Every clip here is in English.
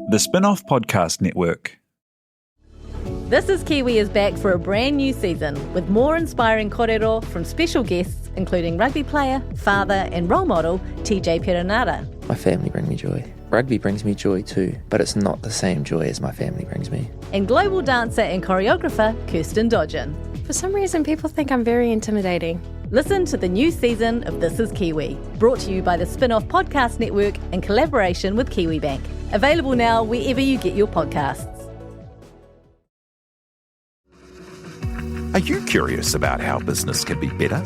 The Spin-Off Podcast Network. This is Kiwi is back for a brand new season with more inspiring kōrero from special guests including rugby player, father and role model TJ Perenara. My family bring me joy. Rugby brings me joy too, but it's not the same joy as my family brings me. And global dancer and choreographer Kirsten Dodgen. For some reason, people think I'm very intimidating. Listen to the new season of This is Kiwi, brought to you by the Spin-Off Podcast Network in collaboration with Kiwi Bank. Available now wherever you get your podcasts. Are you curious about how business can be better?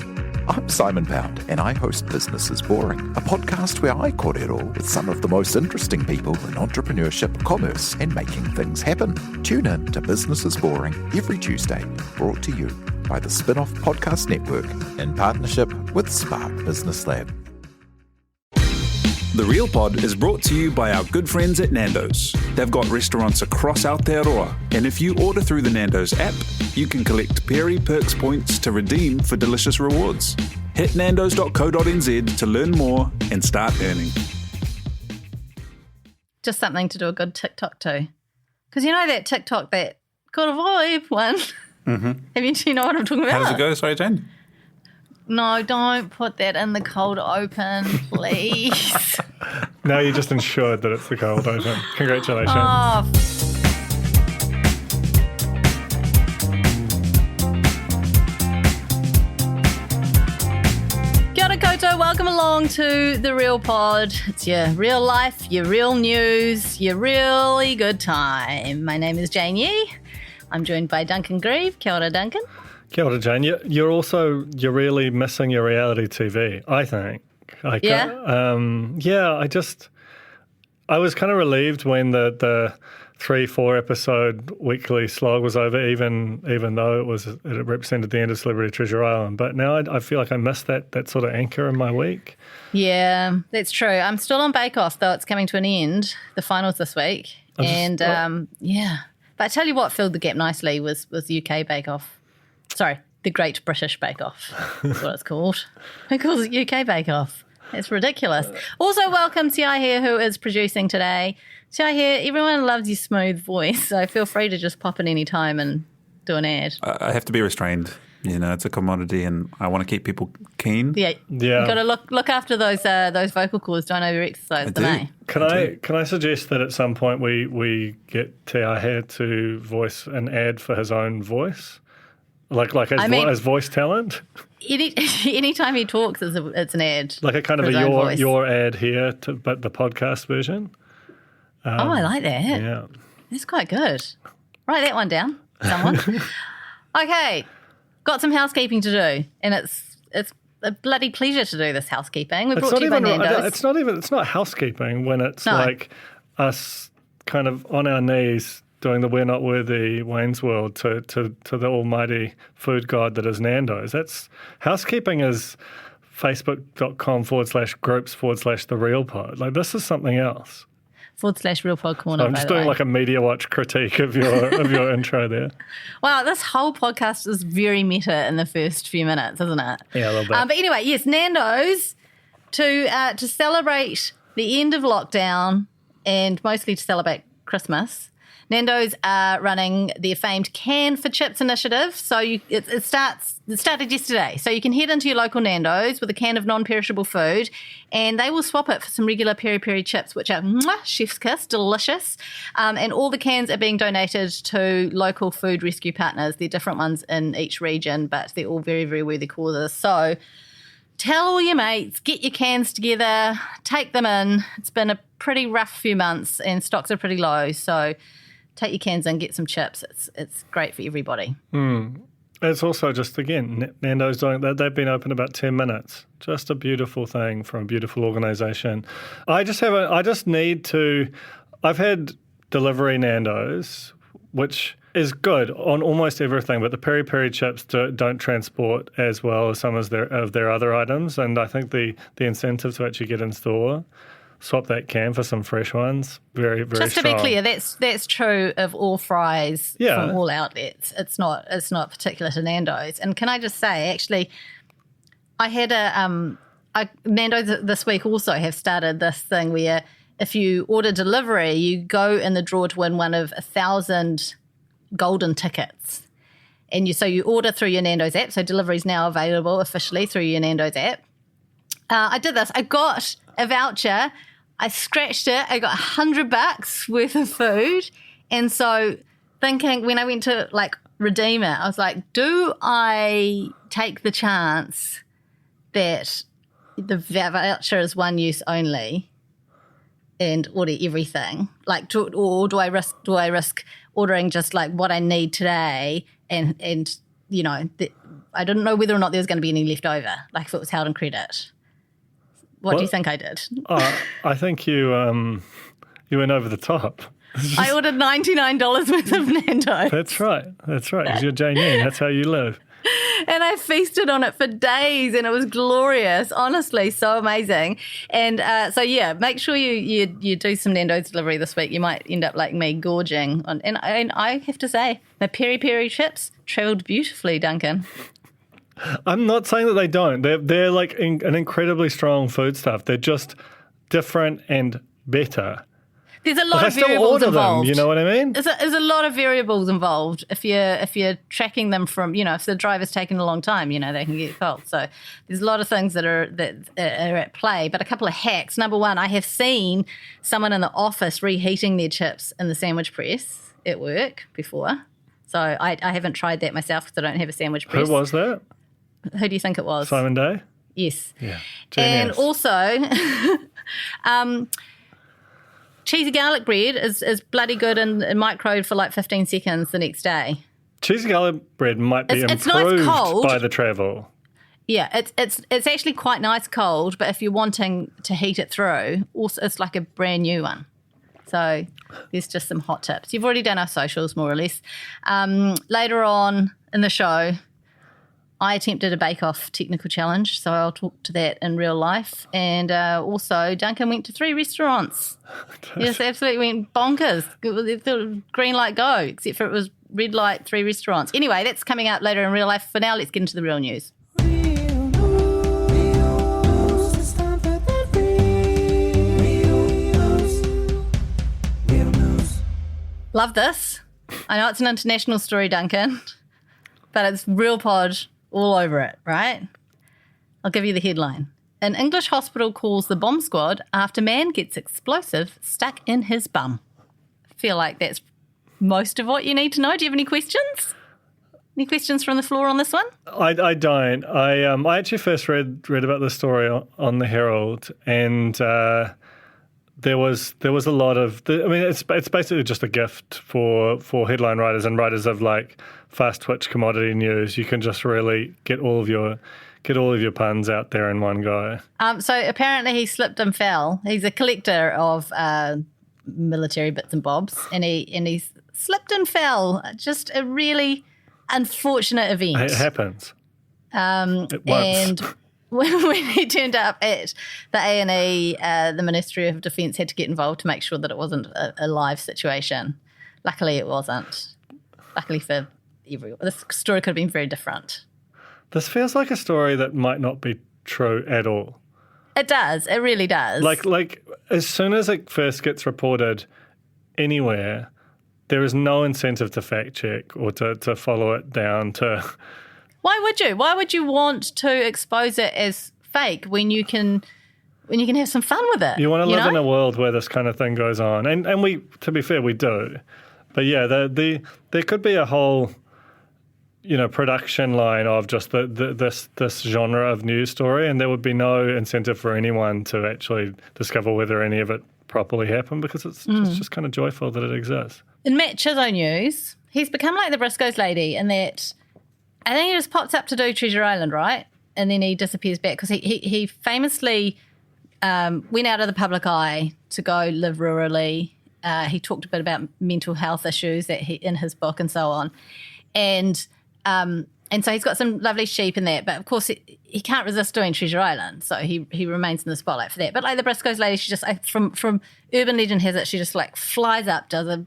I'm Simon Pound, and I host Business is Boring, a podcast where I kōrero with some of the most interesting people in entrepreneurship, commerce, and making things happen. Tune in to Business is Boring every Tuesday, brought to you by the Spin-Off Podcast Network in partnership with Spark Business Lab. The Real Pod is brought to you by our good friends at Nando's. They've got restaurants across Aotearoa, and if you order through the Nando's app, you can collect Perry Perks points to redeem for delicious rewards. Hit nandos.co.nz to learn more and start earning. Just something to do a good TikTok too. Because you know that TikTok, that got a vibe one? Mm-hmm. Do you know what I'm talking about? How does it go? Sorry, Jane? No, don't put that in the cold open, please. No, you just ensured that it's the cold open. Congratulations. Oh, Kia ora koutou, welcome along to The Real Pod. It's your real life, your real news, your really good time. My name is Jane Yee. I'm joined by Duncan Grieve. Kia ora, Duncan. Kia ora, Jane. You're really missing your reality TV, I think. I was kind of relieved when the 3-4 episode weekly slog was over, even though it represented the end of Celebrity Treasure Island. But now I feel like I missed that sort of anchor in my week. Yeah, that's true. I'm still on Bake Off, though it's coming to an end. The finals this week. But I tell you what filled the gap nicely was UK Bake Off. Sorry, the Great British Bake Off. That's what it's called. Who calls it UK Bake Off? It's ridiculous. Also, welcome Tia here, who is producing today. Tia here, everyone loves your smooth voice, so feel free to just pop in any time and do an ad. I have to be restrained. You know, it's a commodity, and I want to keep people keen. Yeah. You've got to look after those vocal cords. Don't over-exercise them, eh? Can I suggest that at some point we get Tia here to voice an ad for his own voice? As voice talent? Anytime he talks, it's an ad. Like a kind of your ad here, but the podcast version. I like that. Yeah. That's quite good. Write that one down, someone. Okay, got some housekeeping to do, and it's a bloody pleasure to do this housekeeping. We're brought to you by Nando's. It's not housekeeping when it's like us kind of on our knees doing the We're Not Worthy Wayne's World to the almighty food god that is Nando's. That's housekeeping is facebook.com/groups/the Real Pod. Like, this is something else. /Real Pod Corner. So I'm just doing like a Media Watch critique of your intro there. Wow, this whole podcast is very meta in the first few minutes, isn't it? Yeah, a little bit. But anyway, yes, Nando's to celebrate the end of lockdown and mostly to celebrate Christmas. Nando's are running their famed Can for Chips initiative. So it started yesterday. So you can head into your local Nando's with a can of non-perishable food and they will swap it for some regular peri-peri chips, which are chef's kiss, delicious. And all the cans are being donated to local food rescue partners. They're different ones in each region, but they're all very, very worthy causes. So tell all your mates, get your cans together, take them in. It's been a pretty rough few months and stocks are pretty low. So take your cans in, get some chips. It's great for everybody. It's also just, again, Nando's doing that. They've been open about 10 minutes. Just a beautiful thing from a beautiful organisation. I've had delivery Nando's, which is good on almost everything, but the peri-peri chips don't transport as well as some of their other items. And I think the incentive to actually get in store, swap that can for some fresh ones, very, very Just to strong. be clear, that's true of all fries from all outlets. It's not particular to Nando's. And can I just say, actually, I had Nando's this week also have started this thing where if you order delivery, you go in the draw to win one of 1,000 golden tickets. And so you order through your Nando's app. So delivery is now available officially through your Nando's app. I did this. I got a voucher. I scratched it. I got $100 worth of food. And so thinking, when I went to redeem it, I was like, do I take the chance that the voucher is one use only and order everything? Or do I risk ordering just what I need today and I didn't know whether or not there was going to be any left over, if it was held in credit. What do you think I did? I think you went over the top. I ordered $99 worth of Nando's. That's right. Because you're Jane and that's how you live. And I feasted on it for days, and it was glorious. Honestly, so amazing. And make sure you do some Nando's delivery this week. You might end up like me, gorging. And I have to say, the peri-peri chips travelled beautifully, Duncan. I'm not saying that they don't. They're an incredibly strong food stuff. They're just different and better. There's a lot of variables involved. You know what I mean? There's a lot of variables involved. If you're tracking them from, if the driver's taking a long time, they can get cold. So there's a lot of things that are at play. But a couple of hacks. Number one, I have seen someone in the office reheating their chips in the sandwich press at work before. So I haven't tried that myself because I don't have a sandwich press. Who was that? Who do you think it was? Simon Day? Yes. Yeah. And Genius. also, cheesy garlic bread is bloody good and microwaved for 15 seconds the next day. Cheesy garlic bread might be it's improved nice cold. by the travel. Yeah, it's actually quite nice cold, but if you're wanting to heat it through, also it's like a brand new one. So there's just some hot tips. You've already done our socials, more or less. Later on in the show, I attempted a bake-off technical challenge, so I'll talk to that in real life. And also, Duncan went to 3 restaurants. Yes, absolutely went bonkers. It was green light go, except for it was red light, 3 restaurants. Anyway, that's coming out later in real life. For now, let's get into the real news. Love this. I know it's an international story, Duncan, but it's real pod all over it, right? I'll give you the headline. An English hospital calls the bomb squad after man gets explosive stuck in his bum. I feel like that's most of what you need to know. Do you have any questions? Any questions from the floor on this one? I don't. I actually first read about this story on the Herald, and there was a lot of. It's basically just a gift for headline writers and writers of fast twitch commodity news. You can just really get all of your puns out there in one go. So apparently he slipped and fell. He's a collector of military bits and bobs, and he slipped and fell. Just a really unfortunate event. It happens. And when he turned up at the A&E, the Ministry of Defence had to get involved to make sure that it wasn't a live situation. Luckily, it wasn't. Luckily for everyone. This story could have been very different. This feels like a story that might not be true at all. It does. It really does. Like as soon as it first gets reported anywhere, there is no incentive to fact check or to follow it down to... Why would you? Why would you want to expose it as fake when you can have some fun with it? You want to live in a world where this kind of thing goes on. And we, to be fair, we do. But yeah, there could be a whole... production line of just this genre of news story, and there would be no incentive for anyone to actually discover whether any of it properly happened because it's just kind of joyful that it exists. In Matt Chizzo news, he's become like the Briscoes Lady in that I think he just pops up to do Treasure Island, right? And then he disappears back because he famously went out of the public eye to go live rurally. He talked a bit about mental health issues in his book and so on. And so he's got some lovely sheep in that, but of course he can't resist doing Treasure Island, so he remains in the spotlight for that. But like the Briscoes Lady, she just from urban legend has it, she just flies up, does a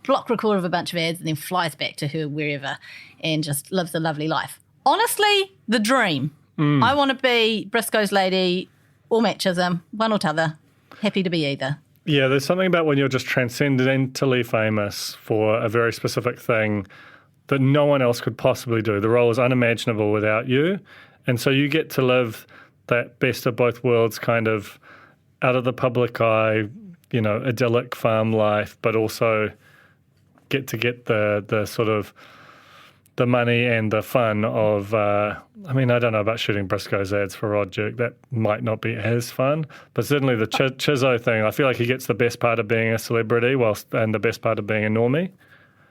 block record of a bunch of ads, and then flies back to her wherever and just lives a lovely life. Honestly, the dream. I want to be Briscoes Lady or Matt Chisholm, one or t'other. Happy to be either. Yeah, there's something about when you're just transcendentally famous for a very specific thing that no one else could possibly do. The role is unimaginable without you. And so you get to live that best of both worlds kind of out of the public eye, idyllic farm life, but also get the sort of the money and the fun of, I don't know about shooting Briscoes ads for Rod Duke. That might not be as fun, but certainly the Chizzo thing, I feel like he gets the best part of being a celebrity and the best part of being a normie.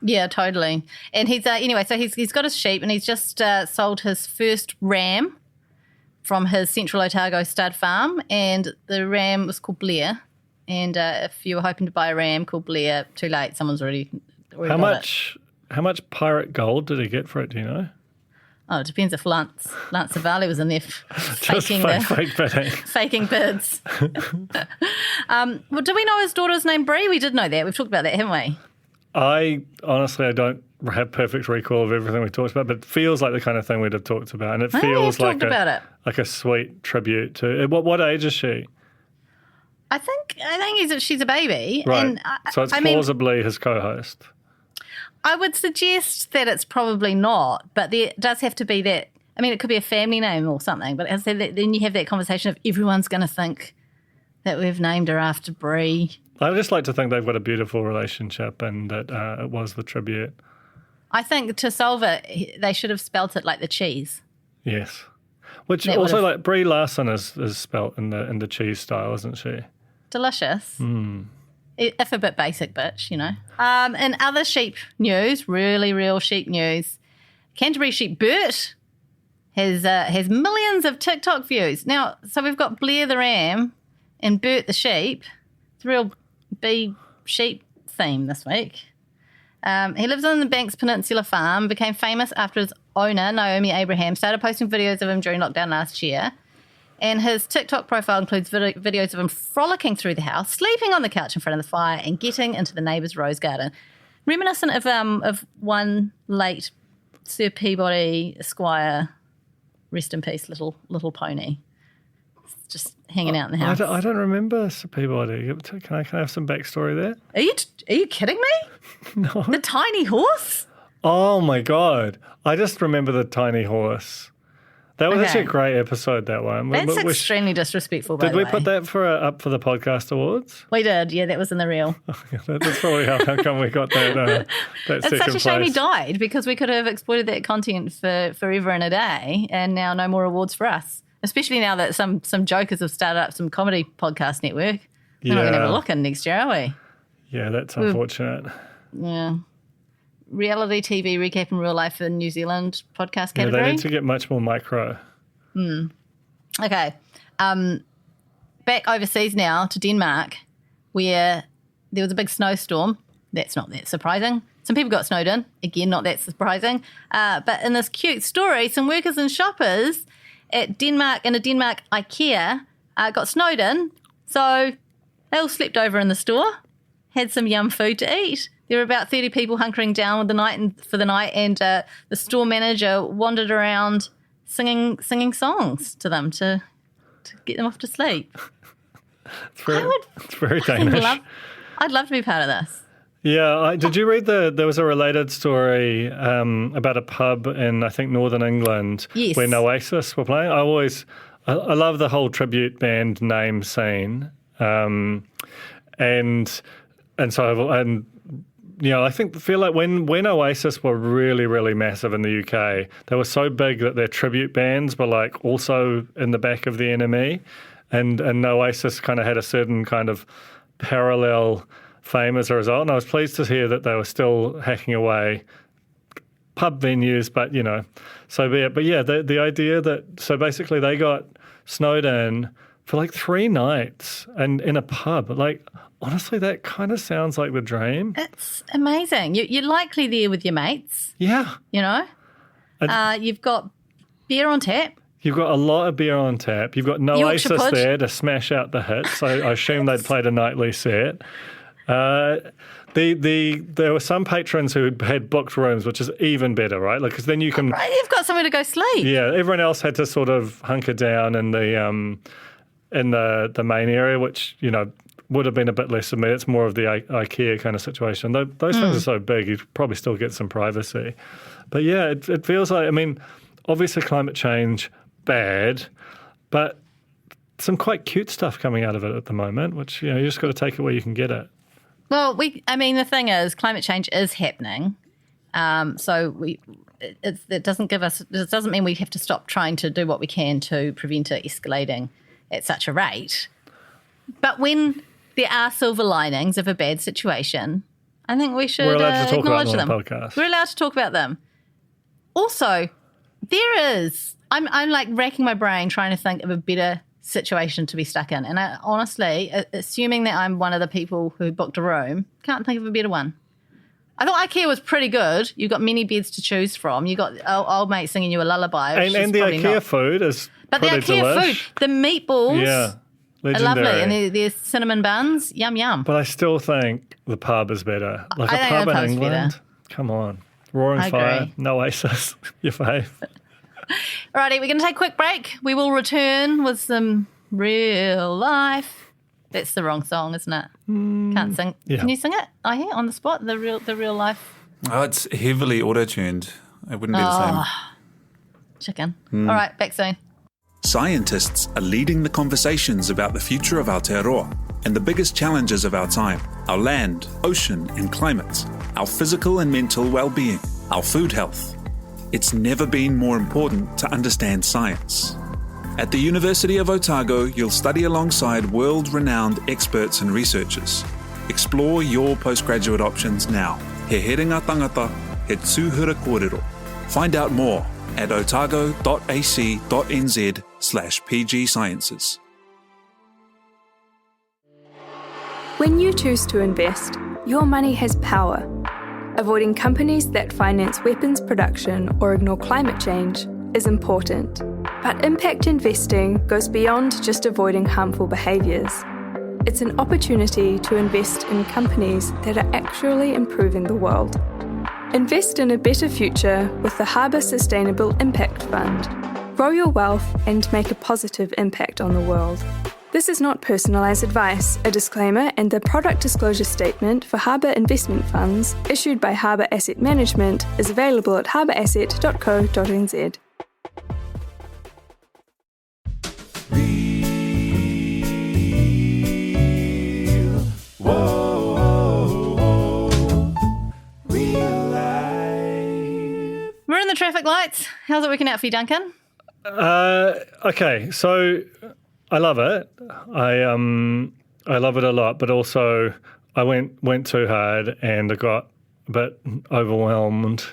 Yeah, totally. And he's anyway, so he's got his sheep, and he's just sold his first ram from his Central Otago stud farm, and the ram was called Blair. And if you were hoping to buy a ram called Blair, too late. Someone's already How got How much pirate gold did he get for it? Do you know? Oh, it depends if Lance Savali was in there faking faking bids. Well, do we know his daughter's name Brie? We did know that. We've talked about that, haven't we? I don't have perfect recall of everything we talked about, but it feels like the kind of thing we'd have talked about, and it feels like a sweet tribute to. What age is she? I think she's a baby, right? And so it's plausibly his co-host. I would suggest that it's probably not, but there does have to be that. I mean, it could be a family name or something, but as I said, then you have that conversation of everyone's going to think that we've named her after Brie. I just like to think they've got a beautiful relationship and that it was the tribute. I think to solve it, they should have spelt it like the cheese. Yes. Which also, like, Brie Larson is spelt in the cheese style, isn't she? Delicious. If a bit basic, bitch, In other sheep news, really real sheep news, Canterbury sheep Bert has millions of TikTok views. Now, so we've got Blair the ram and Bert the sheep. It's a real bee sheep theme this week. He lives on the Banks Peninsula farm, became famous after his owner, Naomi Abraham, started posting videos of him during lockdown last year. And his TikTok profile includes videos of him frolicking through the house, sleeping on the couch in front of the fire, and getting into the neighbour's rose garden. Reminiscent of one late Sir Peabody Esquire, rest in peace, little pony, just hanging out in the house. I don't remember Sir Peabody. Can I have some backstory there? Are you kidding me? No. The tiny horse? Oh my God! I just remember the tiny horse. That was actually a great episode, that one. That's extremely disrespectful, by the way. Did we put that up for the podcast awards? We did, yeah, that was in the reel. That's probably how come we got that It's second such a shame place. he died, because we could have exploited that content for forever and a day, and now no more awards for us. Especially now that some jokers have started up some comedy podcast network. We're not going to have a look in next year, are we? Yeah, that's unfortunate. Yeah. Reality TV recapping real life in New Zealand podcast category. Yeah, they need to get much more micro. Okay. Back overseas now to Denmark, where there was a big snowstorm. That's not that surprising. Some people got snowed in. Again, not that surprising. But in this cute story, some workers and shoppers in a Denmark Ikea got snowed in. So they all slept over in the store, had some yum food to eat. There were about 30 people hunkering down for the night, and the store manager wandered around singing songs to them to get them off to sleep. It's very Danish. I'd love to be part of this. Yeah, did you read there was a related story about a pub in, I think, Northern England, yes, when Oasis were playing? I love the whole tribute band name scene. I feel like when Oasis were really, really massive in the UK, they were so big that their tribute bands were like also in the back of the enemy, and Oasis kind of had a certain kind of parallel fame as a result. And I was pleased to hear that they were still hacking away pub venues, but so be it. But yeah, the idea that so basically they got snowed in for like 3 nights and in a pub, like. Honestly, that kind of sounds like the dream. It's amazing. You're likely there with your mates. Yeah. You've got beer on tap. You've got a lot of beer on tap. You've got Oasis there to smash out the hits. I assume they'd played a nightly set. There were some patrons who had booked rooms, which is even better, right? Like, because then you can... Right, you've got somewhere to go sleep. Yeah, everyone else had to sort of hunker down in the main area, which, would have been a bit less of me. It's more of the Ikea kind of situation. Those things are so big, you probably still get some privacy. But yeah, it feels like, I mean, obviously climate change, bad, but some quite cute stuff coming out of it at the moment, which, you just got to take it where you can get it. Well, the thing is, climate change is happening. It doesn't mean we have to stop trying to do what we can to prevent it escalating at such a rate. But when there are silver linings of a bad situation, I think we should acknowledge them. We're allowed to talk about them. Also, I'm like racking my brain trying to think of a better situation to be stuck in. And I honestly, assuming that I'm one of the people who booked a room, can't think of a better one. I thought IKEA was pretty good. You've got many beds to choose from. You got old mate singing you a lullaby. And the IKEA food is pretty delish. But the IKEA food, the meatballs legendary. are lovely. And there's cinnamon buns. Yum, yum. But I still think the pub is better. Like I a think pub in England. Come on. Roaring Fire, no Oasis, your fave. Alrighty, we're going to take a quick break. We will return with some real life. That's the wrong song, isn't it? Can't sing. Yeah. Can you sing it? I hear on the spot, the real life. Oh, it's heavily auto-tuned. It wouldn't be the same. Chicken. All right, back soon. Scientists are leading the conversations about the future of Aotearoa and the biggest challenges of our time: our land, ocean and climate, our physical and mental well-being, our food health. It's never been more important to understand science. At the University of Otago, you'll study alongside world-renowned experts and researchers. Explore your postgraduate options now. He herenga tangata, he tūhura kōrero. Find out more at otago.ac.nz/PG Sciences. When you choose to invest, your money has power. Avoiding companies that finance weapons production or ignore climate change is important. But impact investing goes beyond just avoiding harmful behaviours. It's an opportunity to invest in companies that are actually improving the world. Invest in a better future with the Harbour Sustainable Impact Fund. Grow your wealth and make a positive impact on the world. This is not personalised advice. A disclaimer and the product disclosure statement for Harbour investment funds issued by Harbour Asset Management is available at harbourasset.co.nz. We're in the traffic lights. How's it working out for you, Duncan? Okay, so I love it. I love it a lot, but also I went too hard and I got a bit overwhelmed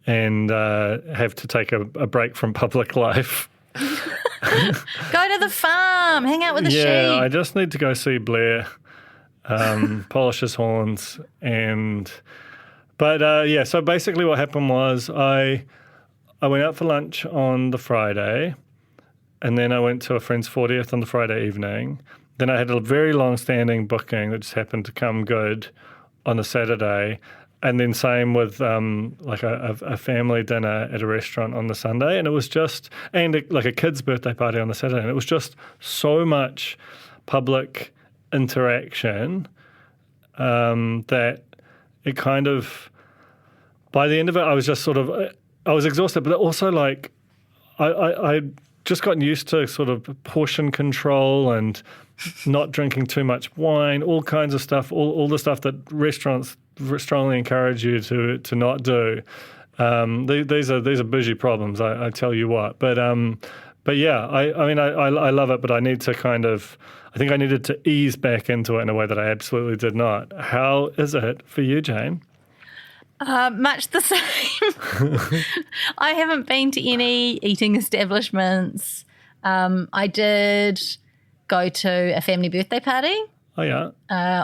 and have to take a break from public life. Go to the farm, hang out with the sheep. Yeah, I just need to go see Blair, polish his horns, so basically what happened was I went out for lunch on the Friday, and then I went to a friend's 40th on the Friday evening. Then I had a very long-standing booking that just happened to come good on the Saturday, and then same with a family dinner at a restaurant on the Sunday, and it was just like a kid's birthday party on the Saturday, and it was just so much public interaction that it kind of, by the end of it, I was just sort of, I was exhausted, but also like I just gotten used to sort of portion control and not drinking too much wine, all kinds of stuff, all the stuff that restaurants strongly encourage you to not do. These are bougie problems, I tell you what. But yeah, I love it, but I need to I think I needed to ease back into it in a way that I absolutely did not. How is it for you, Jane? Much the same. I haven't been to any eating establishments. I did go to a family birthday party. Oh yeah.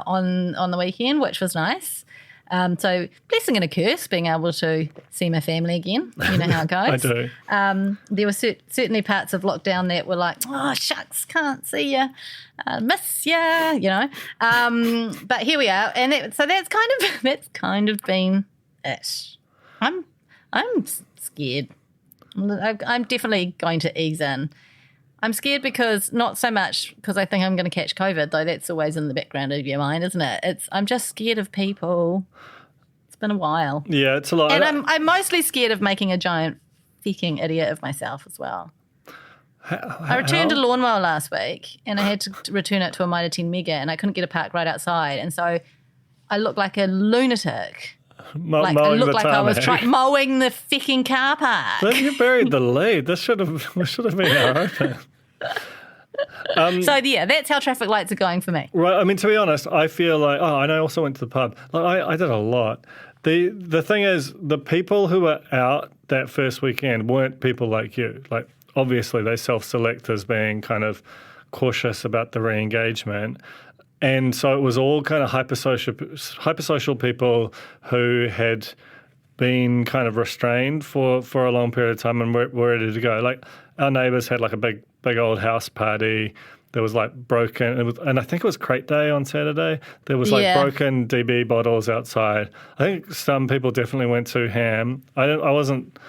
On the weekend, which was nice. So blessing and a curse, being able to see my family again. You know how it goes. I do. There were certainly parts of lockdown that were like, oh shucks, can't see you, miss you, you know. But here we are, and so that's kind of been it. I'm scared. I'm definitely going to ease in. I'm scared because not so much because I think I'm going to catch COVID, though that's always in the background of your mind, isn't it? I'm just scared of people. It's been a while. Yeah, it's a lot. And I'm mostly scared of making a giant fucking idiot of myself as well. I returned a lawnmower last week and I had to return it to a Mitre 10 Mega and I couldn't get a park right outside. And so I looked like a lunatic. I looked like I was mowing the fucking car park. Then you buried the lead. This should have been our open. So, yeah, that's how traffic lights are going for me. Right. I mean, to be honest, I feel like, and I also went to the pub. Like, I did a lot. The thing is, the people who were out that first weekend weren't people like you. Like, obviously, they self-select as being kind of cautious about the re-engagement. And so it was all kind of hypersocial people who had been kind of restrained for a long period of time and were ready to go. Like, our neighbours had like a big old house party. There was like broken, and I think it was Crate Day on Saturday. There was like broken DB bottles outside. I think some people definitely went too ham. I wasn't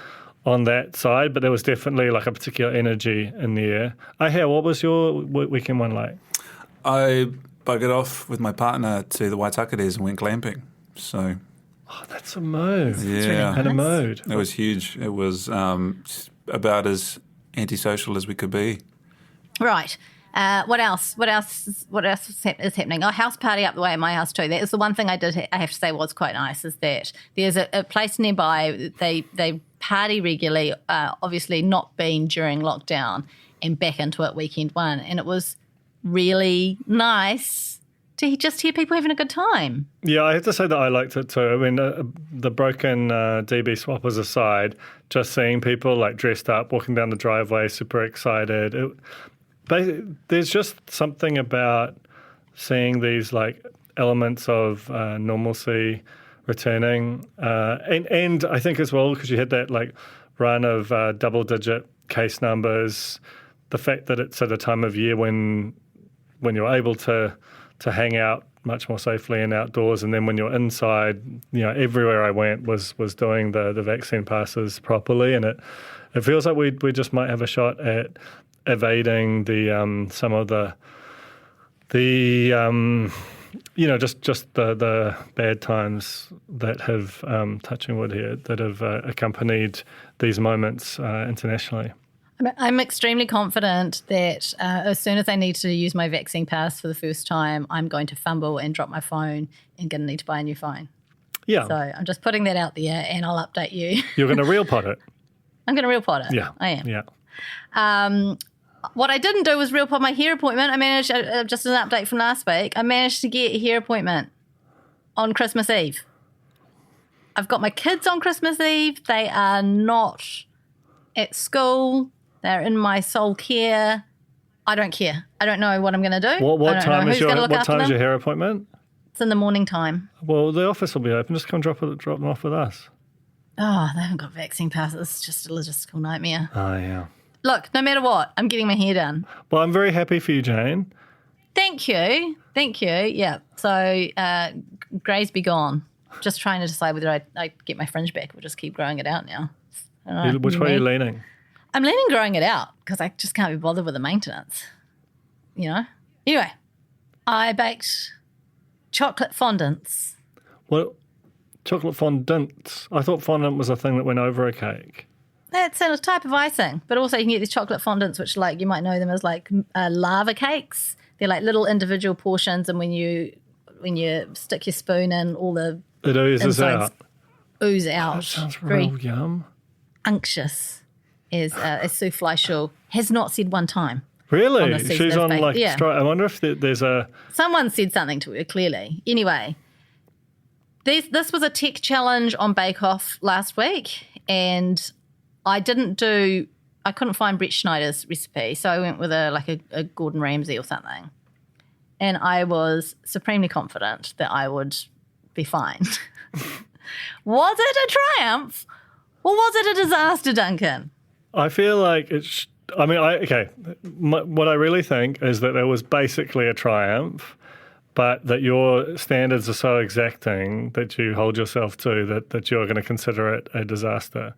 on that side, but there was definitely like a particular energy in the air. What was your weekend one like? I buggered off with my partner to the Waitakares and went glamping. So, that's a move. Yeah, really nice. And a mode. It was huge. It was about as antisocial as we could be. Right. What else? What else is happening? A house party up the way at my house too. That is the one thing I have to say was quite nice, is that there's a place nearby. They party regularly, obviously not been during lockdown, and back into it weekend one. And it was really nice to just hear people having a good time. Yeah, I have to say that I liked it too. I mean, the broken DB swappers aside, just seeing people like dressed up, walking down the driveway, super excited. There's just something about seeing these like elements of normalcy returning. And I think as well, because you had that like run of double-digit case numbers, the fact that it's at a time of year when you're able to hang out much more safely and outdoors, and then when you're inside, everywhere I went was doing the vaccine passes properly, and it feels like we just might have a shot at evading the some of the just the bad times that have touching wood here that have accompanied these moments internationally. I'm extremely confident that as soon as I need to use my vaccine pass for the first time, I'm going to fumble and drop my phone and going to need to buy a new phone. Yeah. So I'm just putting that out there and I'll update you. You're going to real pot it. I'm going to real pot it. Yeah. I am. Yeah. What I didn't do was real pot my hair appointment. I managed, just an update from last week, I managed to get a hair appointment on Christmas Eve. I've got my kids on Christmas Eve. They are not at school. They're in my sole care. I don't care. I don't know what I'm going to do. What time is your hair appointment? It's in the morning time. Well, the office will be open. Just come drop them off with us. Oh, they haven't got vaccine passes. It's just a logistical nightmare. Oh, yeah. Look, no matter what, I'm getting my hair done. Well, I'm very happy for you, Jane. Thank you. Yeah. So, greys be gone. Just trying to decide whether I get my fringe back or just keep growing it out now. Which way are you leaning? I'm leaning growing it out because I just can't be bothered with the maintenance. Anyway, I baked chocolate fondants. Well, chocolate fondants? I thought fondant was a thing that went over a cake. It's a type of icing, but also you can get these chocolate fondants, which like you might know them as like lava cakes. They're like little individual portions, and when you stick your spoon in, all the it oozes out. Ooze out. Oh, that sounds real yum. Unctuous. Is Sue Fleischl has not said one time. Really? She's on like straight. I wonder if there's a... Someone said something to her, clearly. Anyway, this was a tech challenge on Bake Off last week, and I couldn't find Brett Schneider's recipe, so I went with a Gordon Ramsay or something. And I was supremely confident that I would be fine. Was it a triumph or was it a disaster, Duncan? I feel like it's... what I really think is that it was basically a triumph, but that your standards are so exacting that you hold yourself to that you're going to consider it a disaster.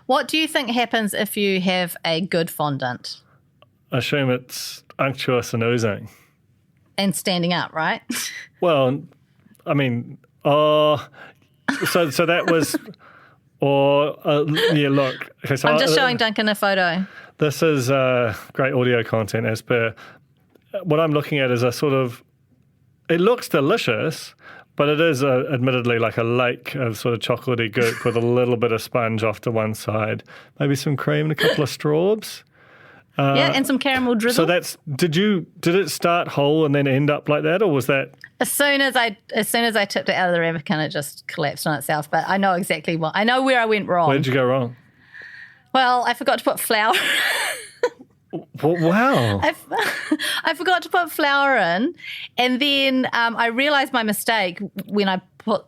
What do you think happens if you have a good fondant? assume it's unctuous and oozing. And standing up, right? Well, I mean, so that was, yeah, look. Okay, so I'm just showing Duncan a photo. This is great audio content as per. What I'm looking at is a sort of, it looks delicious, but it is admittedly like a lake of sort of chocolatey goop with a little bit of sponge off to one side, maybe some cream and a couple of straws. And some caramel drizzle. So did it start whole and then end up like that, or was that? As soon as I tipped it out of the ramekin, it just collapsed on itself. But I know exactly what. I know where I went wrong. Where did you go wrong? Well, I forgot to put flour. Wow. I forgot to put flour in, and then I realised my mistake when I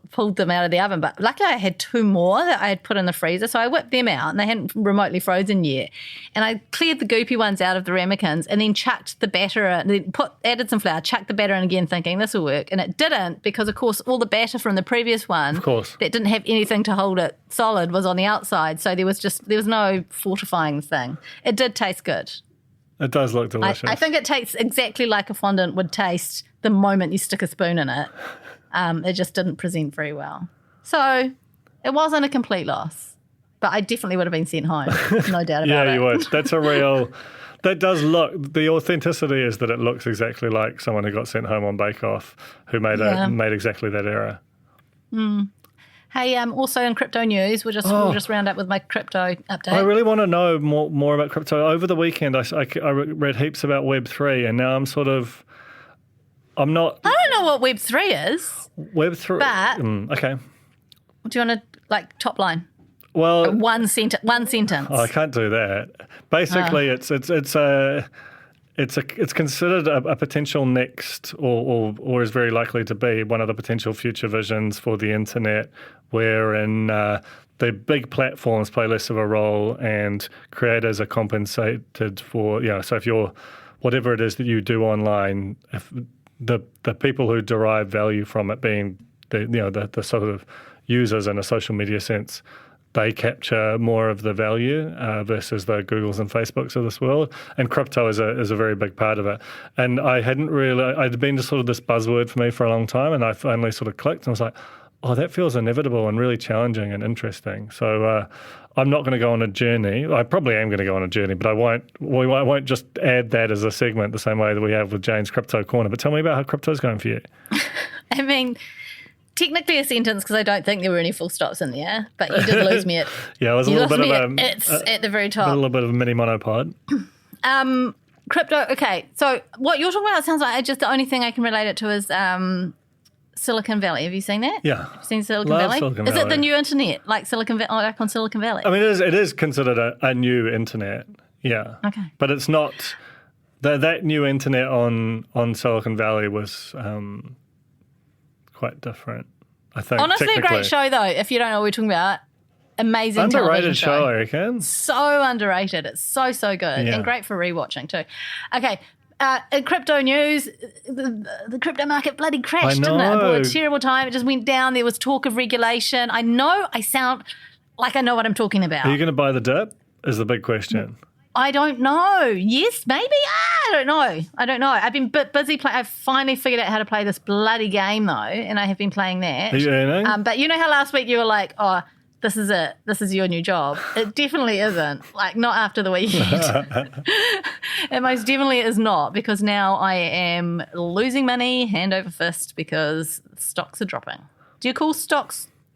pulled them out of the oven. But luckily I had 2 more that I had put in the freezer, so I whipped them out, and they hadn't remotely frozen yet. And I cleared the goopy ones out of the ramekins, and then chucked the batter in, then added some flour, chucked the batter in again, thinking this will work. And it didn't, because of course all the batter from the previous one, of course, that didn't have anything to hold it solid, was on the outside. So there was no fortifying thing. It did taste good. It does look delicious. I think it tastes exactly like a fondant would taste the moment you stick a spoon in it. It just didn't present very well. So it wasn't a complete loss, but I definitely would have been sent home, no doubt about it. Yeah, you would. That's a real... That does look... The authenticity is that it looks exactly like someone who got sent home on Bake Off who made exactly that error. Mm. Hey, also in crypto news, we'll just round up with my crypto update. I really want to know more about crypto. Over the weekend, I read heaps about Web3, and now I'm not... I don't know what Web3 is. Web3... But... okay. Do you want to, top line? Well... One sentence. Oh, I can't do that. Basically, it's considered a potential next, or is very likely to be one of the potential future visions for the internet, wherein the big platforms play less of a role and creators are compensated for, so if you're, whatever it is that you do online, if the people who derive value from it being the sort of users in a social media sense, they capture more of the value versus the Googles and Facebooks of this world. And crypto is a very big part of it. And I'd been just sort of this buzzword for me for a long time, and I finally sort of clicked and I was like, oh, that feels inevitable and really challenging and interesting. So I'm not going to go on a journey. I probably am going to go on a journey, but I won't just add that as a segment the same way that we have with Jane's Crypto Corner. But tell me about how crypto's going for you. I mean... Technically a sentence, because I don't think there were any full stops in there, but you did lose me at... Yeah, it was a little bit of it's at the very top. A little bit of a mini monopod. Crypto, okay. So what you're talking about, it sounds like just the only thing I can relate it to is Silicon Valley. Have you seen that? Yeah. Have you seen Silicon Love Valley? Silicon Is Valley. it the new internet, like on Silicon Valley? I mean, it is considered a new internet, yeah. Okay. But it's not... That new internet on Silicon Valley was quite different. I think, honestly, a great show, though, if you don't know what we're talking about. Amazing underrated television show. I reckon. So underrated. It's so good. Yeah. And great for rewatching, too. Okay, in crypto news, the crypto market bloody crashed, didn't it? It was a terrible time. It just went down. There was talk of regulation. I know I sound like I know what I'm talking about. Are you going to buy the dip is the big question. I don't know. Yes, maybe. I don't know. I've been busy playing. I've finally figured out how to play this bloody game, though, and I have been playing that. Are you earning? But you know how last week you were like, oh, this is it. This is your new job. It definitely isn't. Like, not after the weekend. It most definitely is not, because now I am losing money hand over fist because stocks are dropping. Do you call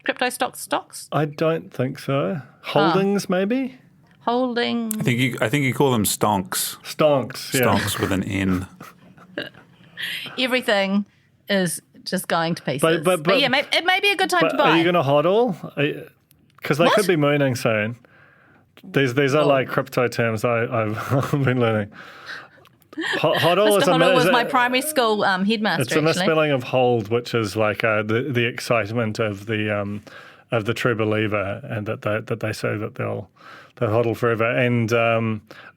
crypto stocks? I don't think so. Holdings, maybe? Holding. I think you call them stonks. Stonks, yeah. Stonks with an N. Everything is just going to pieces. But yeah, it may be a good time to buy. Are you going to hodl? Because they could be mooning soon. These are like crypto terms I've been learning. Hodl Mr. Hodl was my primary school headmaster. It's a misspelling of hold, which is like the excitement of the true believer, and that they say that they'll hodl forever. And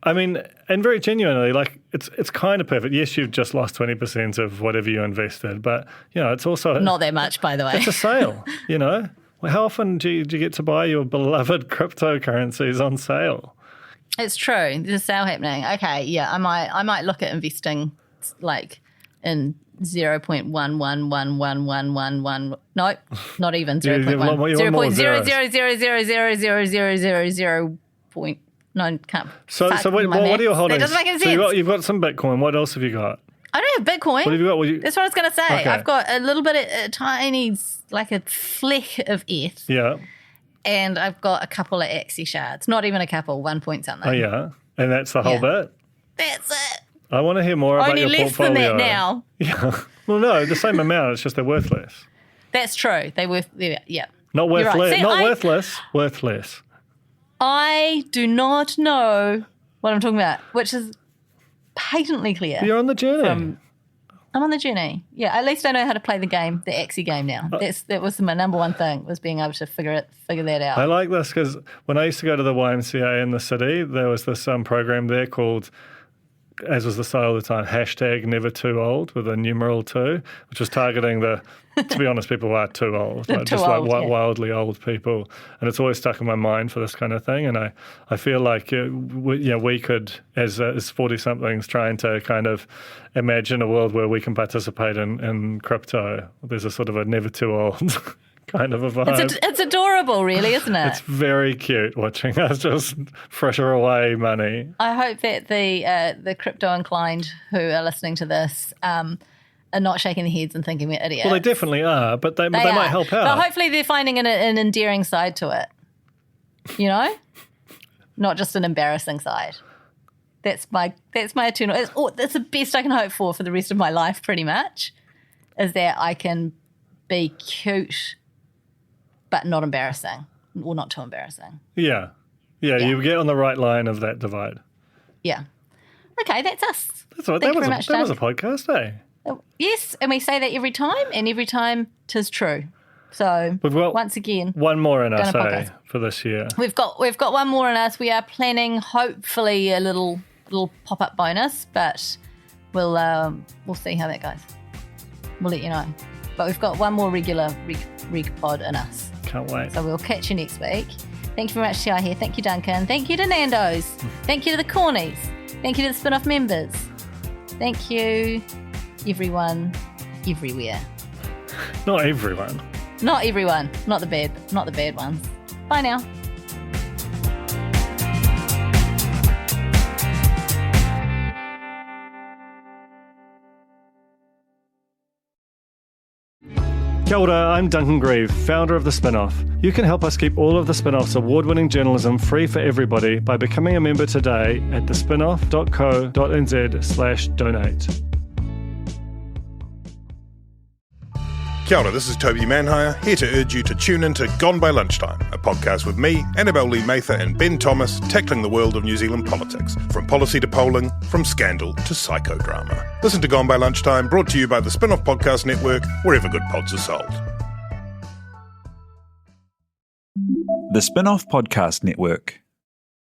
I mean, and very genuinely, like it's kind of perfect. Yes, you've just lost 20% of whatever you invested, but it's also not that much, by the way. It's a sale, Well, how often do you get to buy your beloved cryptocurrencies on sale? It's true. There's a sale happening. Okay, yeah, I might look at investing like in 0.111111. No, not even 0.1. 0.000000000 point. No, can't. So what are your holdings? That doesn't make any sense. So you've got some Bitcoin. What else have you got? I don't have Bitcoin. What have you got? That's what I was going to say. Okay. I've got a little bit of a tiny, like a fleck of ETH. Yeah. And I've got a couple of Axie shards. Not even a couple, 1 point something. Oh, yeah. And that's the whole bit? That's it. I want to hear more about your portfolio. portfolio. Only less than that now. Yeah. Well, no, the same amount. It's just they're worthless. That's true. Yeah. Not worthless. Right. See, worthless. Worthless. I do not know what I'm talking about, which is patently clear. You're on the journey. I'm on the journey. Yeah, at least I know how to play the game, the Axie game now. That was my number one thing, was being able to figure that out. I like this because when I used to go to the YMCA in the city, there was this program there called, as was the style of the time, #NeverTooOld with a numeral 2, which was targeting to be honest, people who are too old, like too just old, like wildly old people. And it's always stuck in my mind for this kind of thing. And I feel like we could, as 40-somethings, trying to kind of imagine a world where we can participate in crypto. There's a sort of a never too old kind of a vibe. It's adorable, really, isn't it? It's very cute watching us just fritter away money. I hope that the crypto inclined who are listening to this are not shaking their heads and thinking we're idiots. Well, they definitely are, but they might help out. But hopefully they're finding an endearing side to it, not just an embarrassing side. That's my eternal. That's the best I can hope for the rest of my life, pretty much, is that I can be cute but not embarrassing, or not too embarrassing. Yeah. You get on the right line of that divide. Yeah. Okay, that's us. That's right. That was a podcast, eh? Yes, and we say that every time, and every time 'tis true. So we've got once again, one more in us for this year. We've got one more in us. We are planning, hopefully, a little pop-up bonus, but we'll see how that goes. We'll let you know. But we've got one more regular reg pod in us. Can't wait. So we'll catch you next week. Thank you very much, Shia here. Thank you, Duncan. Thank you to Nando's. Thank you to the Cornies. Thank you to the spin-off members. Thank you, everyone, everywhere. Not everyone. Not everyone. Not the bad ones. Bye now. Kia ora, I'm Duncan Grieve, founder of The Spinoff. You can help us keep all of The Spinoff's award-winning journalism free for everybody by becoming a member today at thespinoff.co.nz/donate. Kia ora, this is Toby Manhire, here to urge you to tune in to Gone by Lunchtime, a podcast with me, Annabelle Lee Mather and Ben Thomas, tackling the world of New Zealand politics, from policy to polling, from scandal to psychodrama. Listen to Gone by Lunchtime, brought to you by the Spin-Off Podcast Network, wherever good pods are sold. The Spin-Off Podcast Network.